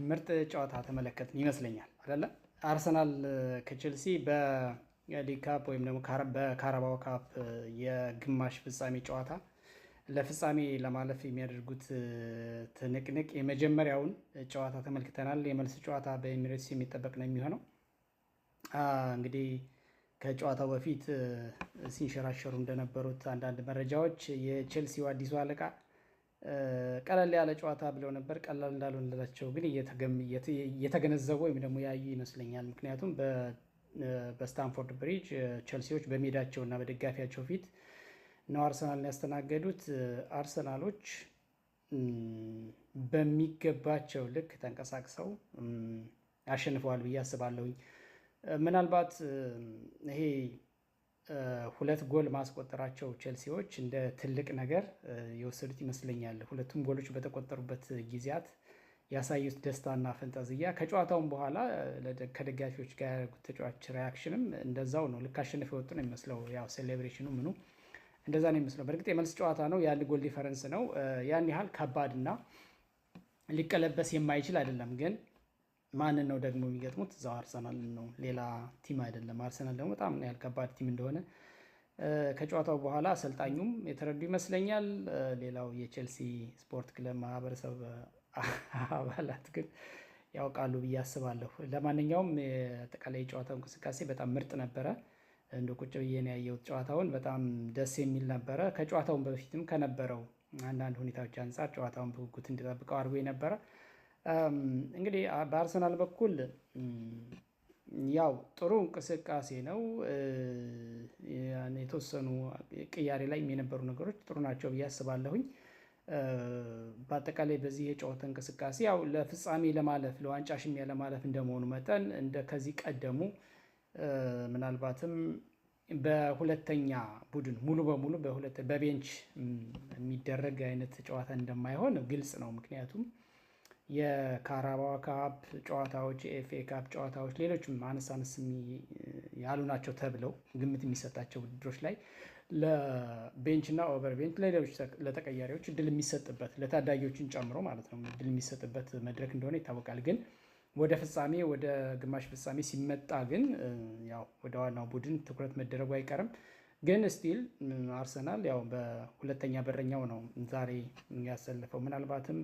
ምርጥ ጨዋታ ተመለከትን ይመስለኛል አይደለ? አርሰናል ከቼልሲ በሊግ ካፕ ወይም ደግሞ በካራባው ካፕ የግማሽ ፍጻሜ ጨዋታ ለፍጻሜ ለማለፍ የሚያደርጉት ትንቅንቅ የመጀመሪያውን ጨዋታ ተመልክተናል። የመልስ ጨዋታ በኤሚሬትስ የሚጠበቅ ነው የሚሆነው። እንግዲህ ከጨዋታው በፊት ሲንሸራሸሩ እንደነበሩት አንዳንድ መረጃዎች የቼልሲው አዲሱ አለቃ ቀለል ያለ ጨዋታ ብለው ነበር። ቀላል እንዳልሆነላቸው ግን እየተገነዘቡ ወይም ደግሞ ያዩ ይመስለኛል። ምክንያቱም በስታንፎርድ ብሪጅ ቼልሲዎች በሜዳቸው እና በደጋፊያቸው ፊት ነው አርሰናልን ያስተናገዱት። አርሰናሎች በሚገባቸው ልክ ተንቀሳቅሰው አሸንፈዋል ብዬ አስባለሁኝ። ምናልባት ይሄ ሁለት ጎል ማስቆጠራቸው ቼልሲዎች እንደ ትልቅ ነገር የወሰዱት ይመስለኛል። ሁለቱም ጎሎች በተቆጠሩበት ጊዜያት ያሳዩት ደስታና ፈንጠዝያ ከጨዋታውም በኋላ ከደጋፊዎች ጋር ያደረጉት ተጫዋች ሪያክሽንም እንደዛው ነው። ልክ አሸንፈው የወጡ ነው የሚመስለው። ያው ሴሌብሬሽኑ ምኑ እንደዛ ነው የሚመስለው። በእርግጥ የመልስ ጨዋታ ነው፣ የአንድ ጎል ዲፈረንስ ነው። ያን ያህል ከባድና ሊቀለበስ የማይችል አይደለም። ግን ማንን ነው ደግሞ የሚገጥሙት? እዛው አርሰናል ነው፣ ሌላ ቲም አይደለም። አርሰናል ደግሞ በጣም ያህል ከባድ ቲም እንደሆነ ከጨዋታው በኋላ አሰልጣኙም የተረዱ ይመስለኛል። ሌላው የቼልሲ ስፖርት ክለብ ማህበረሰብ አባላት ግን ያውቃሉ ብዬ አስባለሁ። ለማንኛውም አጠቃላይ የጨዋታው እንቅስቃሴ በጣም ምርጥ ነበረ። እንደ ቁጭ ብዬ ነው ያየሁት ጨዋታውን። በጣም ደስ የሚል ነበረ። ከጨዋታውን በፊትም ከነበረው አንዳንድ ሁኔታዎች አንጻር ጨዋታውን በጉጉት እንዲጠብቀው አድርጎ የነበረ እንግዲህ በአርሰናል በኩል ያው ጥሩ እንቅስቃሴ ነው። የተወሰኑ ቅያሬ ላይ የነበሩ ነገሮች ጥሩ ናቸው ብዬ አስባለሁኝ። በአጠቃላይ በዚህ የጨዋታ እንቅስቃሴ ያው ለፍጻሜ ለማለፍ ለዋንጫ ሽሚያ ለማለፍ እንደመሆኑ መጠን እንደ ከዚህ ቀደሙ ምናልባትም በሁለተኛ ቡድን ሙሉ በሙሉ በቤንች የሚደረግ አይነት ጨዋታ እንደማይሆን ግልጽ ነው። ምክንያቱም የካራባኦ ካፕ ጨዋታዎች፣ የኤፍኤ ካፕ ጨዋታዎች፣ ሌሎችም አነስ አነስ ያሉ ናቸው ተብለው ግምት የሚሰጣቸው ውድድሮች ላይ ለቤንች እና ኦቨር ቤንች ለሌሎች ለተቀያሪዎች እድል የሚሰጥበት ለታዳጊዎችን ጨምሮ ማለት ነው እድል የሚሰጥበት መድረክ እንደሆነ ይታወቃል። ግን ወደ ፍጻሜ ወደ ግማሽ ፍጻሜ ሲመጣ ግን ያው ወደ ዋናው ቡድን ትኩረት መደረጉ አይቀርም። ግን ስቲል አርሰናል ያው በሁለተኛ በረኛው ነው ዛሬ ያሰለፈው። ምናልባትም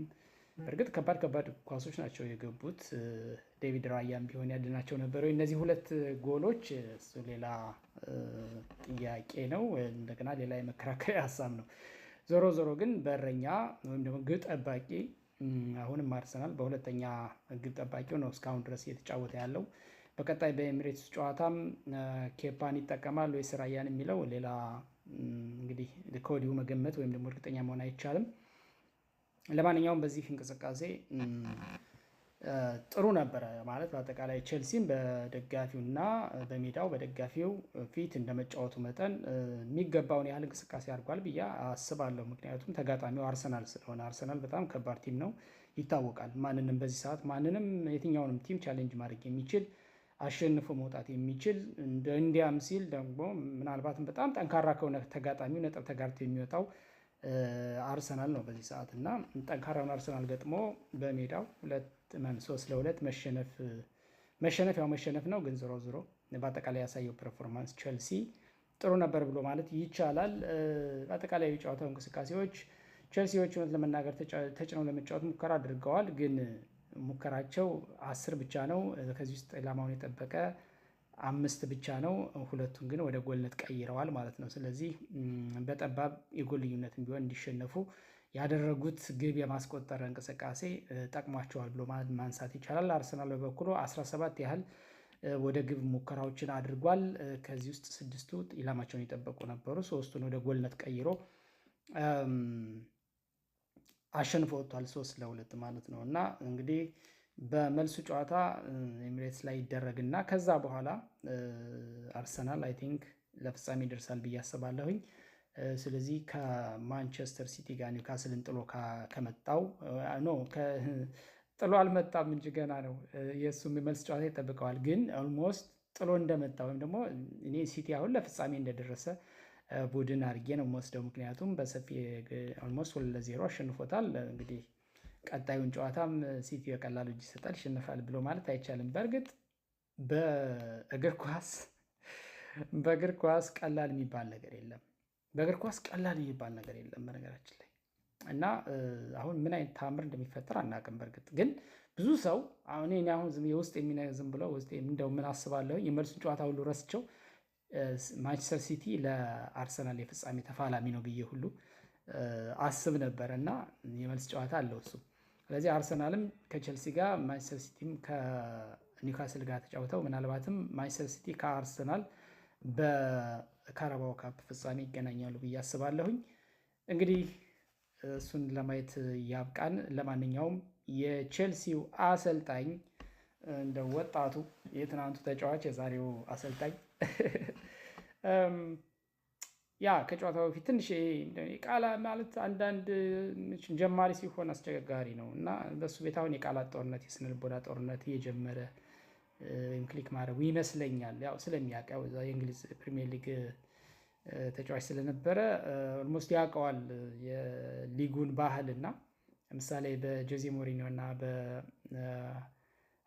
በእርግጥ ከባድ ኳሶች ናቸው የገቡት። ዴቪድ ራያም ቢሆን ያድናቸው ነበረ። እነዚህ ሁለት ጎሎች እሱ ሌላ ጥያቄ ነው፣ እንደገና ሌላ የመከራከሪያ ሀሳብ ነው። ዞሮ ዞሮ ግን በረኛ ወይም ደግሞ ግብ ጠባቂ አሁንም አርሰናል በሁለተኛ ግብ ጠባቂው ነው እስካሁን ድረስ እየተጫወተ ያለው። በቀጣይ በኤሚሬትስ ጨዋታም ኬፓን ይጠቀማል ወይስ ራያን የሚለው ሌላ እንግዲህ ከወዲሁ መገመት ወይም ደግሞ እርግጠኛ መሆን አይቻልም። ለማንኛውም በዚህ እንቅስቃሴ ጥሩ ነበረ ማለት በአጠቃላይ ቼልሲም በደጋፊውና በሜዳው በደጋፊው ፊት እንደመጫወቱ መጠን የሚገባውን ያህል እንቅስቃሴ አድርጓል ብዬ አስባለሁ። ምክንያቱም ተጋጣሚው አርሰናል ስለሆነ አርሰናል በጣም ከባድ ቲም ነው ይታወቃል። ማንንም በዚህ ሰዓት ማንንም የትኛውንም ቲም ቻሌንጅ ማድረግ የሚችል አሸንፎ መውጣት የሚችል እንዲያም ሲል ደግሞ ምናልባትም በጣም ጠንካራ ከሆነ ተጋጣሚው ነጥብ ተጋርቶ የሚወጣው አርሰናል ነው በዚህ ሰዓት እና ጠንካራውን አርሰናል ገጥሞ በሜዳው 3-2 መሸነፍ ያው መሸነፍ ነው። ግን ዞሮ ዞሮ በአጠቃላይ ያሳየው ፐርፎርማንስ ቼልሲ ጥሩ ነበር ብሎ ማለት ይቻላል። በአጠቃላይ የጨዋታው እንቅስቃሴዎች ቼልሲዎች እውነት ለመናገር ተጭነው ለመጫወት ሙከራ አድርገዋል። ግን ሙከራቸው 10 ብቻ ነው። ከዚህ ውስጥ ኢላማውን የጠበቀ 5 ብቻ ነው። ሁለቱን ግን ወደ ጎልነት ቀይረዋል ማለት ነው። ስለዚህ በጠባብ የጎል ልዩነት ቢሆን እንዲሸነፉ ያደረጉት ግብ የማስቆጠር እንቅስቃሴ ጠቅሟቸዋል ብሎ ማንሳት ይቻላል። አርሰናል በበኩሉ 17 ያህል ወደ ግብ ሙከራዎችን አድርጓል። ከዚህ ውስጥ 6ቱ ኢላማቸውን የጠበቁ ነበሩ። 3ቱን ወደ ጎልነት ቀይሮ አሸንፎ ወጥቷል 3-2 ማለት ነው። እና እንግዲህ በመልሱ ጨዋታ ኤሚሬትስ ላይ ይደረግና ከዛ በኋላ አርሰናል አይ ቲንክ ለፍጻሜ ይደርሳል ብዬ አስባለሁኝ። ስለዚህ ከማንቸስተር ሲቲ ጋር ኒውካስልን ጥሎ ከመጣው ጥሎ አልመጣም እንጂ ገና ነው። የእሱም የመልስ ጨዋታ ይጠብቀዋል። ግን ኦልሞስት ጥሎ እንደመጣ ወይም ደግሞ እኔ ሲቲ አሁን ለፍጻሜ እንደደረሰ ቡድን አድርጌ ነው የምወስደው። ምክንያቱም በሰፊ ኦልሞስት 2-0 አሸንፎታል። እንግዲህ ቀጣዩን ጨዋታም ሲቲ በቀላሉ እጅ ይሰጣል ይሸነፋል ብሎ ማለት አይቻልም። በእርግጥ በእግር ኳስ ቀላል የሚባል ነገር የለም። በነገራችን ላይ እና አሁን ምን አይነት ታምር እንደሚፈጠር አናውቅም። በእርግጥ ግን ብዙ ሰው አሁን የውስጥ ዝም ብሎ ውስጥ እንደው ምን አስባለሁ የመልሱን ጨዋታ ሁሉ ረስቸው ማንቸስተር ሲቲ ለአርሰናል የፍጻሜ ተፋላሚ ነው ብዬ ሁሉ አስብ ነበር እና የመልስ ጨዋታ አለው እሱ። ስለዚህ አርሰናልም ከቼልሲ ጋር ማንቸስተር ሲቲም ከኒውካስል ጋር ተጫውተው ምናልባትም ማንቸስተር ሲቲ ከአርሰናል በካራባኦ ካፕ ፍጻሜ ይገናኛሉ ብዬ አስባለሁኝ። እንግዲህ እሱን ለማየት ያብቃን። ለማንኛውም የቼልሲው አሰልጣኝ እንደ ወጣቱ የትናንቱ ተጫዋች የዛሬው አሰልጣኝ ከጨዋታው በፊት ትንሽ ቃላ ማለት አንዳንድ ጀማሪ ሲሆን አስቸጋሪ ነው እና በሱ ቤት አሁን የቃላት ጦርነት የስነ ልቦና ጦርነት እየጀመረ ወይም ክሊክ ማድረጉ ይመስለኛል። ያው ስለሚያውቀው የእንግሊዝ ፕሪሚየር ሊግ ተጫዋች ስለነበረ ኦልሞስት ያውቀዋል የሊጉን ባህል እና ለምሳሌ በጆዜ ሞሪኒዮ እና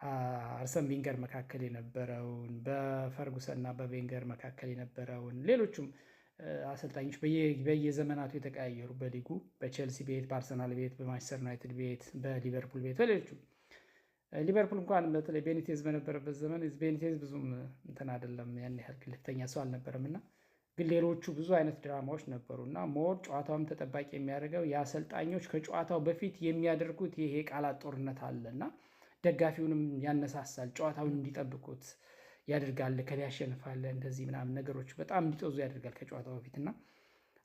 በአርሰን ቬንገር መካከል የነበረውን በፈርጉሰን እና በቬንገር መካከል የነበረውን ሌሎቹም አሰልጣኞች በየዘመናቱ የተቀያየሩ በሊጉ በቼልሲ ቤት፣ በአርሰናል ቤት፣ በማንቸስተር ዩናይትድ ቤት፣ በሊቨርፑል ቤት፣ በሌሎቹም ሊቨርፑል እንኳን በተለይ ቤኒቴዝ በነበረበት ዘመን ቤኒቴዝ ብዙም እንትን አይደለም ያን ያህል ግልፍተኛ ሰው አልነበረም እና ግን ሌሎቹ ብዙ አይነት ድራማዎች ነበሩ እና ሞር ጨዋታውም ተጠባቂ የሚያደርገው የአሰልጣኞች ከጨዋታው በፊት የሚያደርጉት ይሄ ቃላት ጦርነት አለ እና ደጋፊውንም ያነሳሳል፣ ጨዋታውን እንዲጠብቁት ያደርጋል። ከላ ያሸንፋል እንደዚህ ምናምን ነገሮች በጣም እንዲጦዙ ያደርጋል ከጨዋታው በፊት እና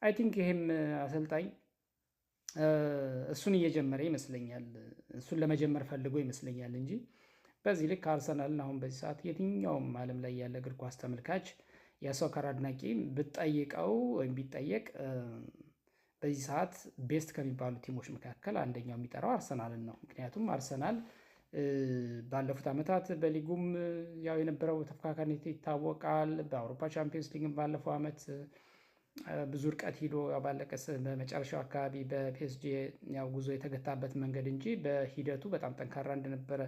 አይ ቲንክ ይሄም አሰልጣኝ እሱን እየጀመረ ይመስለኛል። እሱን ለመጀመር ፈልጎ ይመስለኛል እንጂ በዚህ ልክ አርሰናልን አሁን በዚህ ሰዓት የትኛውም ዓለም ላይ ያለ እግር ኳስ ተመልካች የሶከር አድናቂ ብትጠይቀው ወይም ቢጠየቅ በዚህ ሰዓት ቤስት ከሚባሉ ቲሞች መካከል አንደኛው የሚጠራው አርሰናልን ነው። ምክንያቱም አርሰናል ባለፉት ዓመታት በሊጉም ያው የነበረው ተፎካካሪነት ይታወቃል። በአውሮፓ ቻምፒየንስ ሊግም ባለፈው ዓመት ብዙ ርቀት ሂዶ ባለቀስ በመጨረሻው አካባቢ በፒኤስጂ ያው ጉዞ የተገታበት መንገድ እንጂ በሂደቱ በጣም ጠንካራ እንደነበረ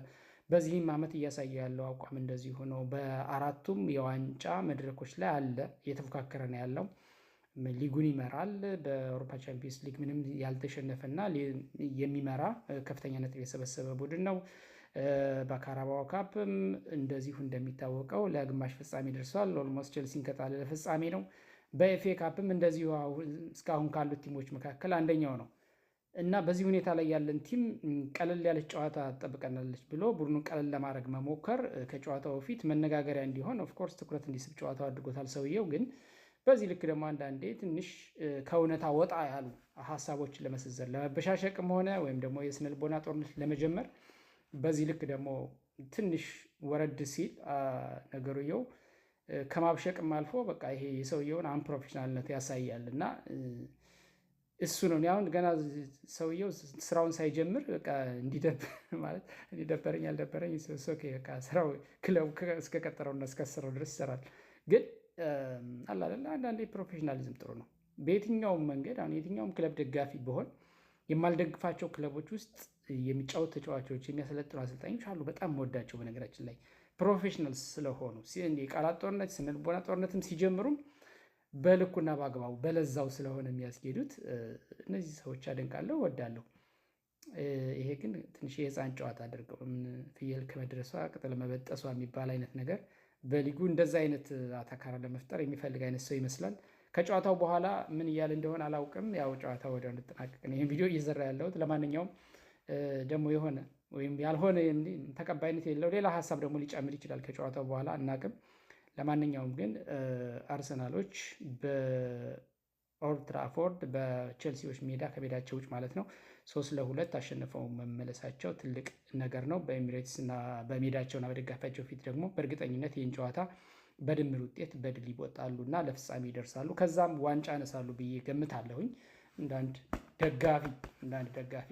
በዚህም ዓመት እያሳየ ያለው አቋም እንደዚህ ሆኖ በአራቱም የዋንጫ መድረኮች ላይ አለ እየተፎካከረ ነው ያለው። ሊጉን ይመራል። በአውሮፓ ቻምፒየንስ ሊግ ምንም ያልተሸነፈና የሚመራ ከፍተኛ ነጥብ የሰበሰበ ቡድን ነው። በካራባኦ ካፕም እንደዚሁ እንደሚታወቀው ለግማሽ ፍጻሜ ደርሷል። ኦልሞስት ቼልሲን ከጣለ ለፍጻሜ ነው። በኤፍኤ ካፕም እንደዚሁ እስካሁን ካሉት ቲሞች መካከል አንደኛው ነው እና በዚህ ሁኔታ ላይ ያለን ቲም ቀለል ያለች ጨዋታ ጠብቀናለች ብሎ ቡድኑን ቀለል ለማድረግ መሞከር ከጨዋታው በፊት መነጋገሪያ እንዲሆን ኦፍኮርስ ትኩረት እንዲስብ ጨዋታው አድርጎታል ሰውየው። ግን በዚህ ልክ ደግሞ አንዳንዴ ትንሽ ከእውነታ ወጣ ያሉ ሀሳቦችን ለመሰንዘር ለመበሻሸቅም ሆነ ወይም ደግሞ የስነ ልቦና ጦርነት ለመጀመር በዚህ ልክ ደግሞ ትንሽ ወረድ ሲል ነገሩየው ከማብሸቅም አልፎ በቃ ይሄ የሰውየውን አንፕሮፌሽናልነት ያሳያል እና እሱ ነው አሁን ገና ሰውየው ስራውን ሳይጀምር በቃ ማለት እንዲደበረኝ አልደበረኝ በቃ ስራው ክለቡ እስከቀጠረውና እስከሰራው ድረስ ይሰራል። ግን አለ አይደል አንዳንዴ ፕሮፌሽናሊዝም ጥሩ ነው። በየትኛውም መንገድ አሁን የትኛውም ክለብ ደጋፊ ብሆን የማልደግፋቸው ክለቦች ውስጥ የሚጫወቱ ተጫዋቾች የሚያሰለጥኑ አሰልጣኞች አሉ በጣም ወዳቸው በነገራችን ላይ ፕሮፌሽናል ስለሆኑ የቃላት ጦርነት ስነ ልቦና ጦርነትም ሲጀምሩም በልኩና በአግባቡ በለዛው ስለሆነ የሚያስጌዱት እነዚህ ሰዎች አደንቃለሁ ወዳለሁ። ይሄ ግን ትንሽ የህፃን ጨዋታ አድርገው ፍየል ከመድረሷ ቅጠል መበጠሷ የሚባል አይነት ነገር በሊጉ እንደዛ አይነት አታካራ ለመፍጠር የሚፈልግ አይነት ሰው ይመስላል። ከጨዋታው በኋላ ምን እያለ እንደሆነ አላውቅም። ያው ጨዋታው ወዲያው እንድጠናቀቅ ነው ይሄን ቪዲዮ እየሰራ ያለሁት። ለማንኛውም ደግሞ የሆነ ወይም ያልሆነ ተቀባይነት የሌለው ሌላ ሀሳብ ደግሞ ሊጨምር ይችላል ከጨዋታው በኋላ አናውቅም። ለማንኛውም ግን አርሰናሎች በኦልድ ትራፎርድ በቼልሲዎች ሜዳ ከሜዳቸው ውጭ ማለት ነው 3-2 አሸንፈው መመለሳቸው ትልቅ ነገር ነው። በኤሚሬትስ እና በሜዳቸውና በደጋፊያቸው ፊት ደግሞ በእርግጠኝነት ይህን ጨዋታ በድምር ውጤት በድል ይወጣሉ እና ለፍጻሜ ይደርሳሉ። ከዛም ዋንጫ ያነሳሉ ብዬ ገምታለሁኝ። እንዳንድ ደጋፊ